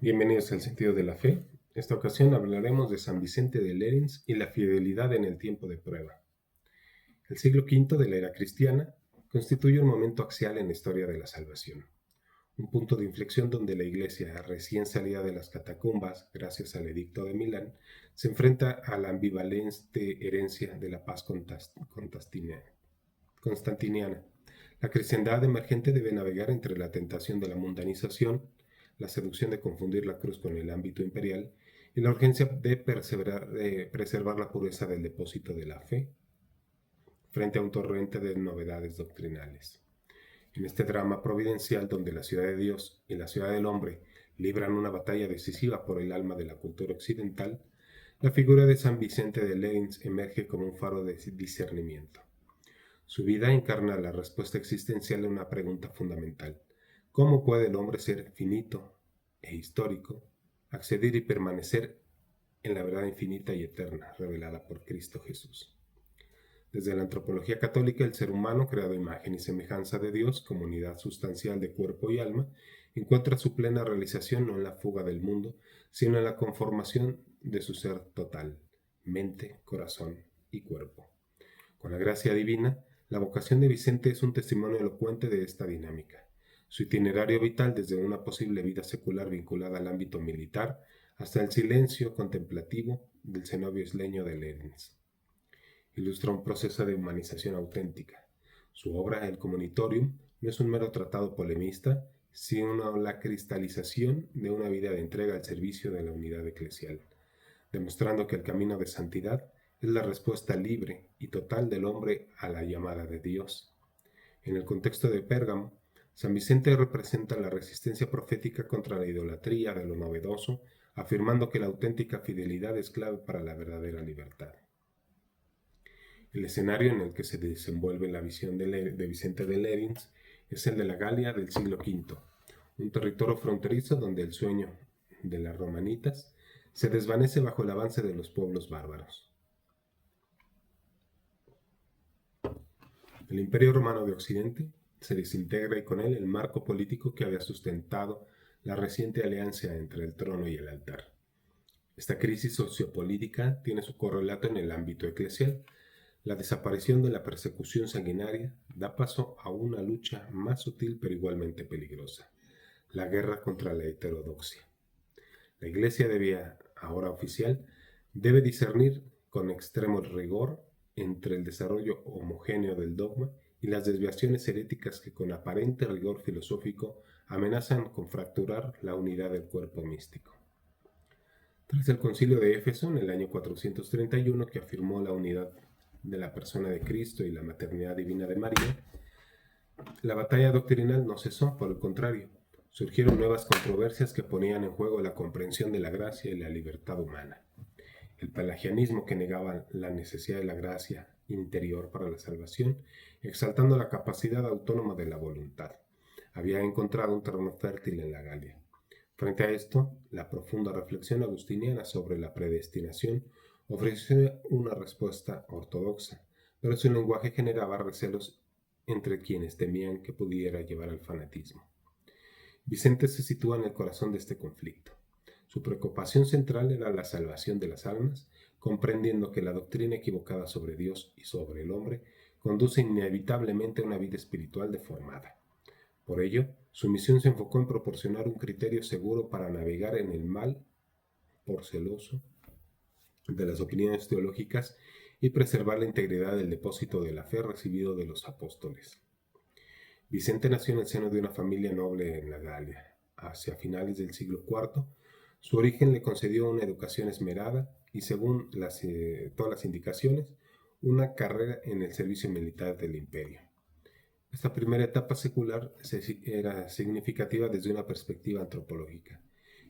Bienvenidos al Sentido de la Fe. Esta ocasión hablaremos de San Vicente de Lérins y la fidelidad en el tiempo de prueba. El siglo V de la era cristiana constituye un momento axial en la historia de la salvación, un punto de inflexión donde la Iglesia, recién salida de las catacumbas gracias al Edicto de Milán, se enfrenta a la ambivalente herencia de la paz constantiniana. La cristiandad emergente debe navegar entre la tentación de la mundanización, la seducción de confundir la cruz con el ámbito imperial y la urgencia de preservar la pureza del depósito de la fe frente a un torrente de novedades doctrinales. En este drama providencial donde la ciudad de Dios y la ciudad del hombre libran una batalla decisiva por el alma de la cultura occidental, la figura de San Vicente de Lérins emerge como un faro de discernimiento. Su vida encarna la respuesta existencial a una pregunta fundamental: ¿cómo puede el hombre ser finito e histórico, acceder y permanecer en la verdad infinita y eterna revelada por Cristo Jesús? Desde la antropología católica, el ser humano, creado a imagen y semejanza de Dios, como unidad sustancial de cuerpo y alma, encuentra su plena realización no en la fuga del mundo, sino en la conformación de su ser total, mente, corazón y cuerpo. Con la gracia divina, la vocación de Vicente es un testimonio elocuente de esta dinámica. Su itinerario vital, desde una posible vida secular vinculada al ámbito militar hasta el silencio contemplativo del cenobio isleño de Lérins, ilustra un proceso de humanización auténtica. Su obra, El Comunitorium, no es un mero tratado polemista, sino la cristalización de una vida de entrega al servicio de la unidad eclesial, demostrando que el camino de santidad es la respuesta libre y total del hombre a la llamada de Dios. En el contexto de Pérgamo, San Vicente representa la resistencia profética contra la idolatría de lo novedoso, afirmando que la auténtica fidelidad es clave para la verdadera libertad. El escenario en el que se desenvuelve la visión de Vicente de Lérins es el de la Galia del siglo V, un territorio fronterizo donde el sueño de las romanitas se desvanece bajo el avance de los pueblos bárbaros. El Imperio Romano de Occidente se desintegra y con él el marco político que había sustentado la reciente alianza entre el trono y el altar. Esta crisis sociopolítica tiene su correlato en el ámbito eclesial. La desaparición de la persecución sanguinaria da paso a una lucha más sutil pero igualmente peligrosa: la guerra contra la heterodoxia. La Iglesia ahora oficial, debe discernir con extremo rigor entre el desarrollo homogéneo del dogma y las desviaciones heréticas que con aparente rigor filosófico amenazan con fracturar la unidad del cuerpo místico. Tras el Concilio de Éfeso en el año 431, que afirmó la unidad de la persona de Cristo y la maternidad divina de María, la batalla doctrinal no cesó. Por el contrario, surgieron nuevas controversias que ponían en juego la comprensión de la gracia y la libertad humana. El pelagianismo, que negaba la necesidad de la gracia interior para la salvación, exaltando la capacidad autónoma de la voluntad, había encontrado un terreno fértil en la Galia. Frente a esto, la profunda reflexión agustiniana sobre la predestinación ofreció una respuesta ortodoxa, pero su lenguaje generaba recelos entre quienes temían que pudiera llevar al fanatismo. Vicente se sitúa en el corazón de este conflicto. Su preocupación central era la salvación de las almas, comprendiendo que la doctrina equivocada sobre Dios y sobre el hombre conduce inevitablemente a una vida espiritual deformada. Por ello, su misión se enfocó en proporcionar un criterio seguro para navegar en el mal por celoso de las opiniones teológicas y preservar la integridad del depósito de la fe recibido de los apóstoles. Vicente nació en el seno de una familia noble en la Galia. Hacia finales del siglo IV, su origen le concedió una educación esmerada y, según todas las indicaciones, una carrera en el servicio militar del imperio. Esta primera etapa secular era significativa desde una perspectiva antropológica.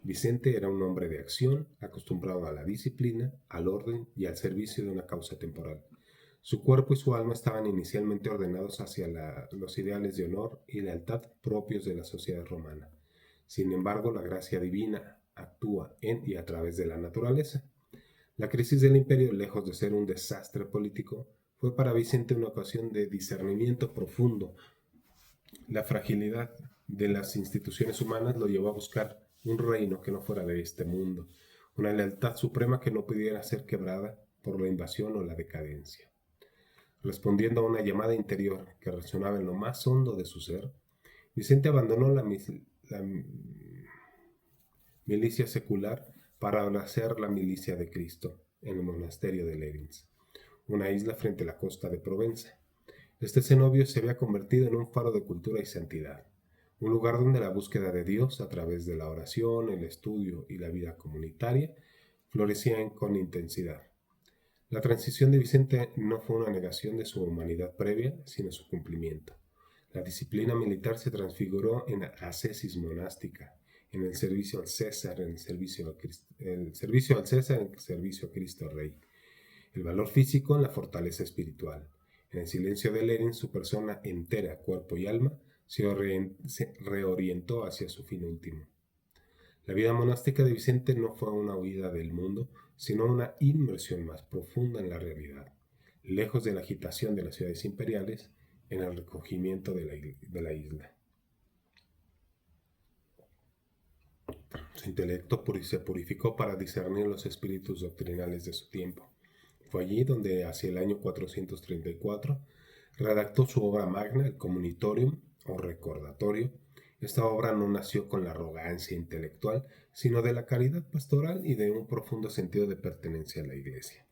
Vicente era un hombre de acción, acostumbrado a la disciplina, al orden y al servicio de una causa temporal. Su cuerpo y su alma estaban inicialmente ordenados hacia los ideales de honor y lealtad propios de la sociedad romana. Sin embargo, la gracia divina actúa en y a través de la naturaleza. La crisis del imperio, lejos de ser un desastre político, fue para Vicente una ocasión de discernimiento profundo. La fragilidad de las instituciones humanas lo llevó a buscar un reino que no fuera de este mundo, una lealtad suprema que no pudiera ser quebrada por la invasión o la decadencia. Respondiendo a una llamada interior que resonaba en lo más hondo de su ser, Vicente abandonó la milicia secular para abrazar la milicia de Cristo en el monasterio de Lerins, una isla frente a la costa de Provenza. Este cenobio se había convertido en un faro de cultura y santidad, un lugar donde la búsqueda de Dios a través de la oración, el estudio y la vida comunitaria florecían con intensidad. La transición de Vicente no fue una negación de su humanidad previa, sino su cumplimiento. La disciplina militar se transfiguró en ascesis monástica, en el servicio al César, en el servicio al César, en el servicio a Cristo Rey. El valor físico en la fortaleza espiritual. En el silencio de Lenin, su persona entera, cuerpo y alma, se reorientó hacia su fin último. La vida monástica de Vicente no fue una huida del mundo, sino una inmersión más profunda en la realidad, lejos de la agitación de las ciudades imperiales, en el recogimiento de la isla. Su intelecto se purificó para discernir los espíritus doctrinales de su tiempo. Fue allí donde, hacia el año 434, redactó su obra magna, el Communitorium, o Recordatorio. Esta obra no nació con la arrogancia intelectual, sino de la caridad pastoral y de un profundo sentido de pertenencia a la Iglesia.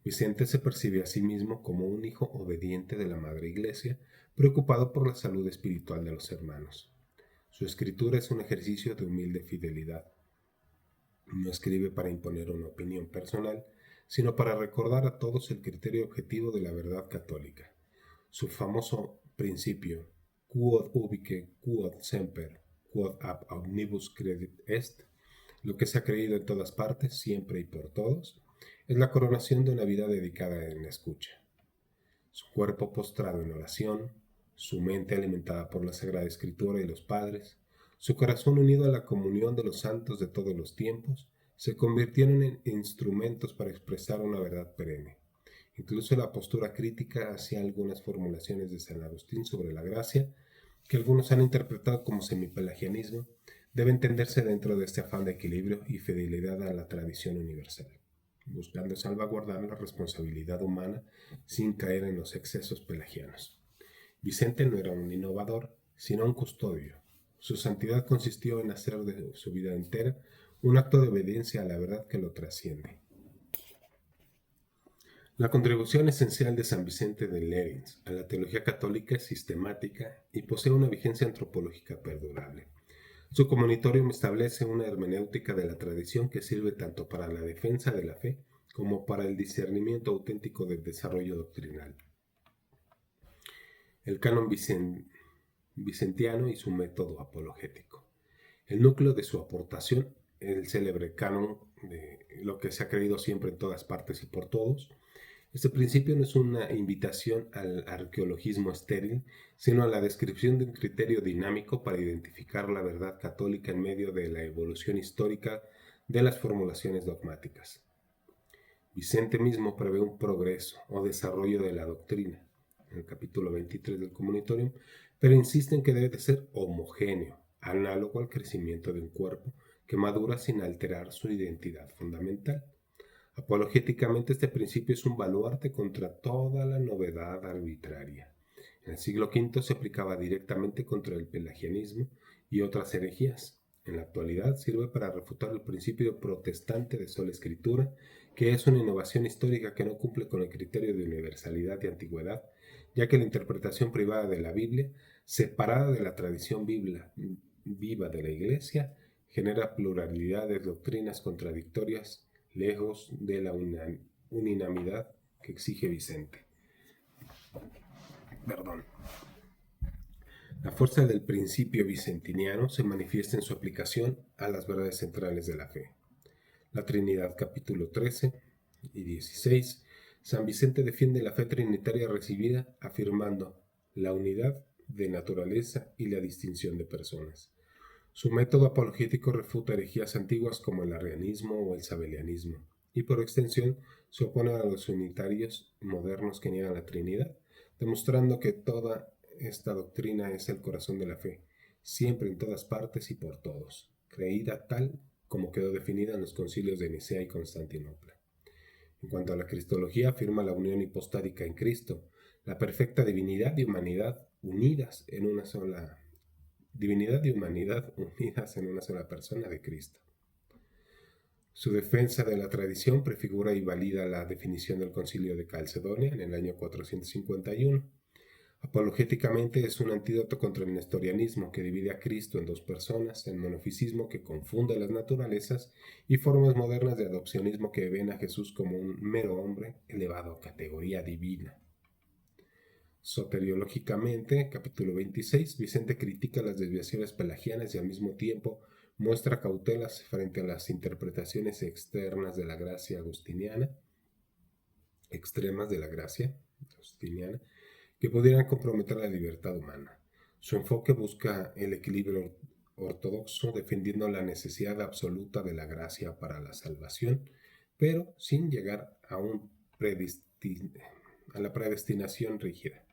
Vicente se percibe a sí mismo como un hijo obediente de la Madre Iglesia, preocupado por la salud espiritual de los hermanos. Su escritura es un ejercicio de humilde fidelidad. No escribe para imponer una opinión personal, sino para recordar a todos el criterio objetivo de la verdad católica. Su famoso principio, quod ubique, quod semper, quod ab omnibus credit est, lo que se ha creído en todas partes, siempre y por todos, es la coronación de una vida dedicada en la escucha. Su cuerpo postrado en oración, su mente alimentada por la Sagrada Escritura y los padres, su corazón unido a la comunión de los santos de todos los tiempos, se convirtieron en instrumentos para expresar una verdad perenne. Incluso la postura crítica hacia algunas formulaciones de San Agustín sobre la gracia, que algunos han interpretado como semipelagianismo, debe entenderse dentro de este afán de equilibrio y fidelidad a la tradición universal, buscando salvaguardar la responsabilidad humana sin caer en los excesos pelagianos. Vicente no era un innovador, sino un custodio. Su santidad consistió en hacer de su vida entera un acto de obediencia a la verdad que lo trasciende. La contribución esencial de San Vicente de Lerins a la teología católica es sistemática y posee una vigencia antropológica perdurable. Su Communitorium establece una hermenéutica de la tradición que sirve tanto para la defensa de la fe como para el discernimiento auténtico del desarrollo doctrinal. El canon vicentiano y su método apologético. El núcleo de su aportación, el célebre canon de lo que se ha creído siempre en todas partes y por todos. Este principio no es una invitación al arqueologismo estéril, sino a la descripción de un criterio dinámico para identificar la verdad católica en medio de la evolución histórica de las formulaciones dogmáticas. Vicente mismo prevé un progreso o desarrollo de la doctrina, en el capítulo 23 del Communitorium, pero insiste en que debe de ser homogéneo, análogo al crecimiento de un cuerpo que madura sin alterar su identidad fundamental. Apologéticamente, este principio es un baluarte contra toda la novedad arbitraria. En el siglo V se aplicaba directamente contra el pelagianismo y otras herejías. En la actualidad sirve para refutar el principio protestante de sola escritura, que es una innovación histórica que no cumple con el criterio de universalidad y antigüedad, ya que la interpretación privada de la Biblia, separada de la tradición viva de la Iglesia, genera pluralidad de doctrinas contradictorias, lejos de la unanimidad que exige Vicente. La fuerza del principio vicentiniano se manifiesta en su aplicación a las verdades centrales de la fe. La Trinidad, capítulo 13 y 16. San Vicente defiende la fe trinitaria recibida afirmando la unidad de naturaleza y la distinción de personas. Su método apologético refuta herejías antiguas como el arrianismo o el sabelianismo, y por extensión se opone a los unitarios modernos que niegan la Trinidad, demostrando que toda esta doctrina es el corazón de la fe, siempre en todas partes y por todos. creída tal como quedó definida en los concilios de Nicea y Constantinopla. En cuanto a la cristología, afirma la unión hipostática en Cristo, la perfecta divinidad y humanidad unidas en una sola persona de Cristo. Su defensa de la tradición prefigura y valida la definición del Concilio de Calcedonia en el año 451. Apologéticamente es un antídoto contra el nestorianismo que divide a Cristo en dos personas, el monofisismo que confunde las naturalezas y formas modernas de adopcionismo que ven a Jesús como un mero hombre elevado a categoría divina. Soteriológicamente, capítulo 26, Vicente critica las desviaciones pelagianas y al mismo tiempo muestra cautelas frente a las interpretaciones extremas de la gracia agustiniana, que pudieran comprometer la libertad humana. Su enfoque busca el equilibrio ortodoxo, defendiendo la necesidad absoluta de la gracia para la salvación, pero sin llegar a la predestinación rígida.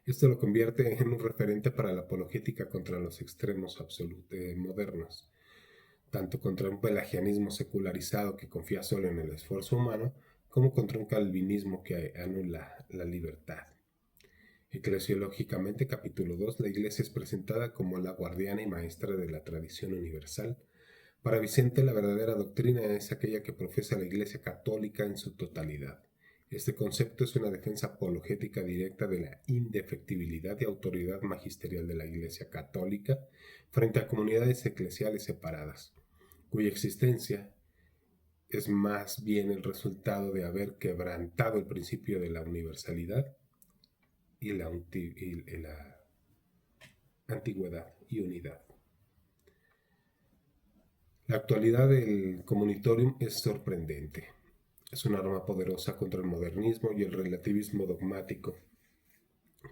Esto lo convierte en un referente para la apologética contra los extremos modernos, tanto contra un pelagianismo secularizado que confía solo en el esfuerzo humano, como contra un calvinismo que anula la libertad. Eclesiológicamente, capítulo 2, la Iglesia es presentada como la guardiana y maestra de la tradición universal. Para Vicente, la verdadera doctrina es aquella que profesa la Iglesia católica en su totalidad. Este concepto es una defensa apologética directa de la indefectibilidad y autoridad magisterial de la Iglesia católica frente a comunidades eclesiales separadas, cuya existencia es más bien el resultado de haber quebrantado el principio de la universalidad y la antigüedad y unidad. La actualidad del comunitorium es sorprendente. Es un arma poderosa contra el modernismo y el relativismo dogmático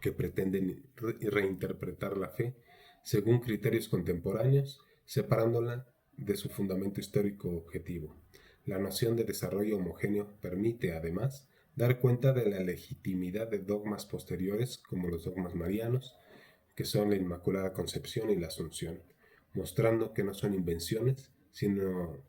que pretenden reinterpretar la fe según criterios contemporáneos, separándola de su fundamento histórico objetivo. La noción de desarrollo homogéneo permite, además, dar cuenta de la legitimidad de dogmas posteriores como los dogmas marianos, que son la Inmaculada Concepción y la Asunción, mostrando que no son invenciones, sino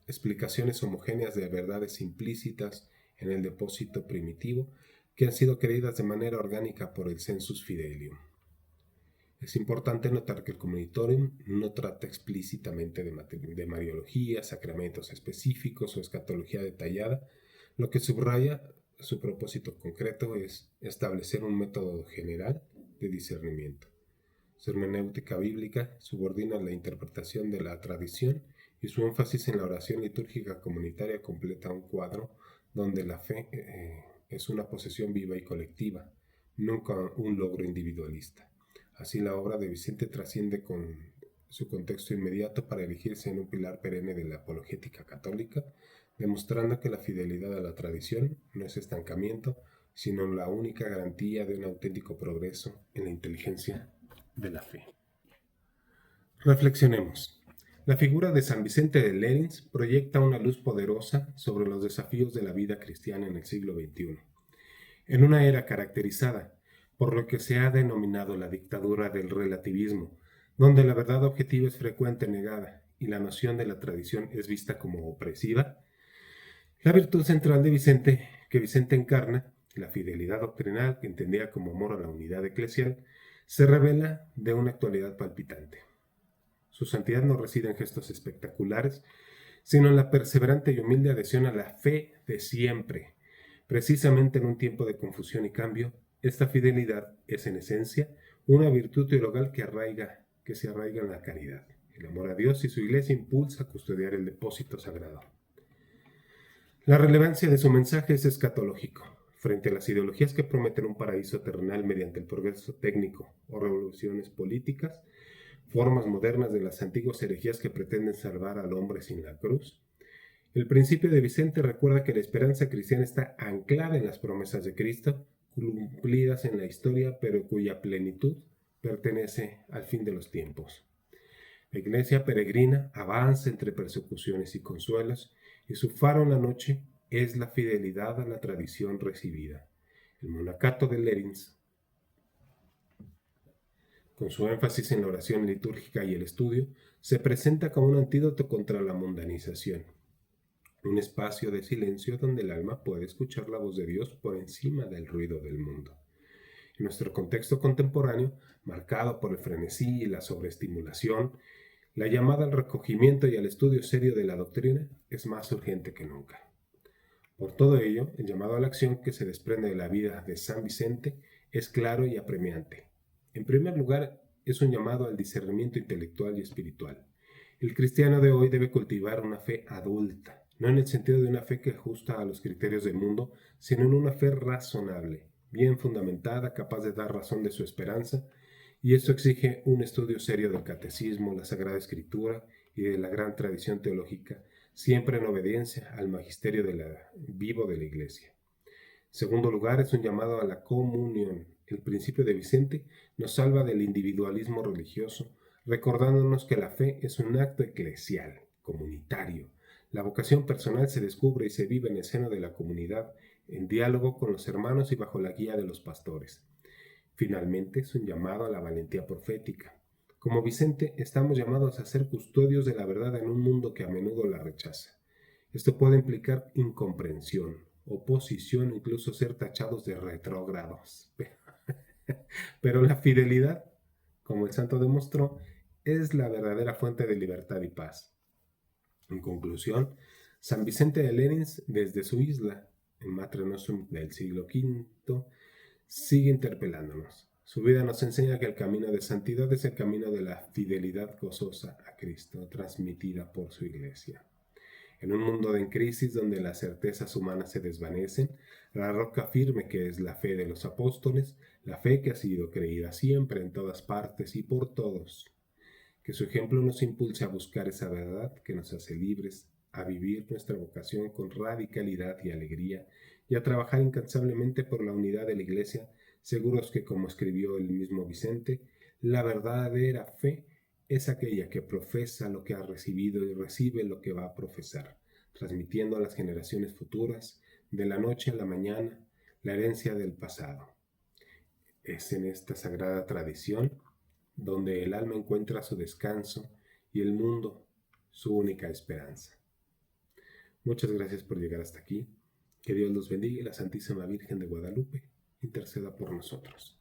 explicaciones homogéneas de verdades implícitas en el depósito primitivo que han sido creídas de manera orgánica por el sensus fidelium. Es importante notar que el comunitorium no trata explícitamente de mariología, sacramentos específicos o escatología detallada. Lo que subraya su propósito concreto es establecer un método general de discernimiento. Su hermenéutica bíblica subordina la interpretación de la tradición y su énfasis en la oración litúrgica comunitaria completa un cuadro donde la fe es una posesión viva y colectiva, nunca un logro individualista. Así la obra de Vicente trasciende con su contexto inmediato para erigirse en un pilar perenne de la apologética católica, demostrando que la fidelidad a la tradición no es estancamiento, sino la única garantía de un auténtico progreso en la inteligencia de la fe. Reflexionemos. La figura de San Vicente de Lérins proyecta una luz poderosa sobre los desafíos de la vida cristiana en el siglo XXI. En una era caracterizada por lo que se ha denominado la dictadura del relativismo, donde la verdad objetiva es frecuentemente negada y la noción de la tradición es vista como opresiva, la virtud central de Vicente, que Vicente encarna, la fidelidad doctrinal que entendía como amor a la unidad eclesial, se revela de una actualidad palpitante. Su santidad no reside en gestos espectaculares, sino en la perseverante y humilde adhesión a la fe de siempre. Precisamente en un tiempo de confusión y cambio, esta fidelidad es en esencia una virtud teologal que se arraiga en la caridad. El amor a Dios y su Iglesia impulsa a custodiar el depósito sagrado. La relevancia de su mensaje es escatológico. Frente a las ideologías que prometen un paraíso terrenal mediante el progreso técnico o revoluciones políticas, formas modernas de las antiguas herejías que pretenden salvar al hombre sin la cruz, el principio de Vicente recuerda que la esperanza cristiana está anclada en las promesas de Cristo, cumplidas en la historia, pero cuya plenitud pertenece al fin de los tiempos. La Iglesia peregrina avanza entre persecuciones y consuelos, y su faro en la noche es la fidelidad a la tradición recibida. El monacato de Lérins Con su énfasis en la oración litúrgica y el estudio, se presenta como un antídoto contra la mundanización, un espacio de silencio donde el alma puede escuchar la voz de Dios por encima del ruido del mundo. En nuestro contexto contemporáneo, marcado por el frenesí y la sobreestimulación, la llamada al recogimiento y al estudio serio de la doctrina es más urgente que nunca. Por todo ello, el llamado a la acción que se desprende de la vida de San Vicente es claro y apremiante. En primer lugar, es un llamado al discernimiento intelectual y espiritual. El cristiano de hoy debe cultivar una fe adulta, no en el sentido de una fe que ajusta a los criterios del mundo, sino en una fe razonable, bien fundamentada, capaz de dar razón de su esperanza, y esto exige un estudio serio del catecismo, la Sagrada Escritura y de la gran tradición teológica, siempre en obediencia al magisterio vivo de la Iglesia. En segundo lugar, es un llamado a la comunión. El principio de Vicente nos salva del individualismo religioso, recordándonos que la fe es un acto eclesial, comunitario. La vocación personal se descubre y se vive en el seno de la comunidad, en diálogo con los hermanos y bajo la guía de los pastores. Finalmente, es un llamado a la valentía profética. Como Vicente, estamos llamados a ser custodios de la verdad en un mundo que a menudo la rechaza. Esto puede implicar incomprensión, oposición, incluso ser tachados de retrógrados. Pero la fidelidad, como el santo demostró, es la verdadera fuente de libertad y paz. En conclusión, San Vicente de Lérins, desde su isla, en Matre Nostrum del siglo V, sigue interpelándonos. Su vida nos enseña que el camino de santidad es el camino de la fidelidad gozosa a Cristo, transmitida por su Iglesia. En un mundo en crisis donde las certezas humanas se desvanecen, la roca firme que es la fe de los apóstoles, la fe que ha sido creída siempre en todas partes y por todos. Que su ejemplo nos impulse a buscar esa verdad que nos hace libres, a vivir nuestra vocación con radicalidad y alegría y a trabajar incansablemente por la unidad de la Iglesia, seguros que, como escribió el mismo Vicente, la verdadera fe es aquella que profesa lo que ha recibido y recibe lo que va a profesar, transmitiendo a las generaciones futuras, de la noche a la mañana, la herencia del pasado. Es en esta sagrada tradición donde el alma encuentra su descanso y el mundo su única esperanza. Muchas gracias por llegar hasta aquí. Que Dios los bendiga y la Santísima Virgen de Guadalupe interceda por nosotros.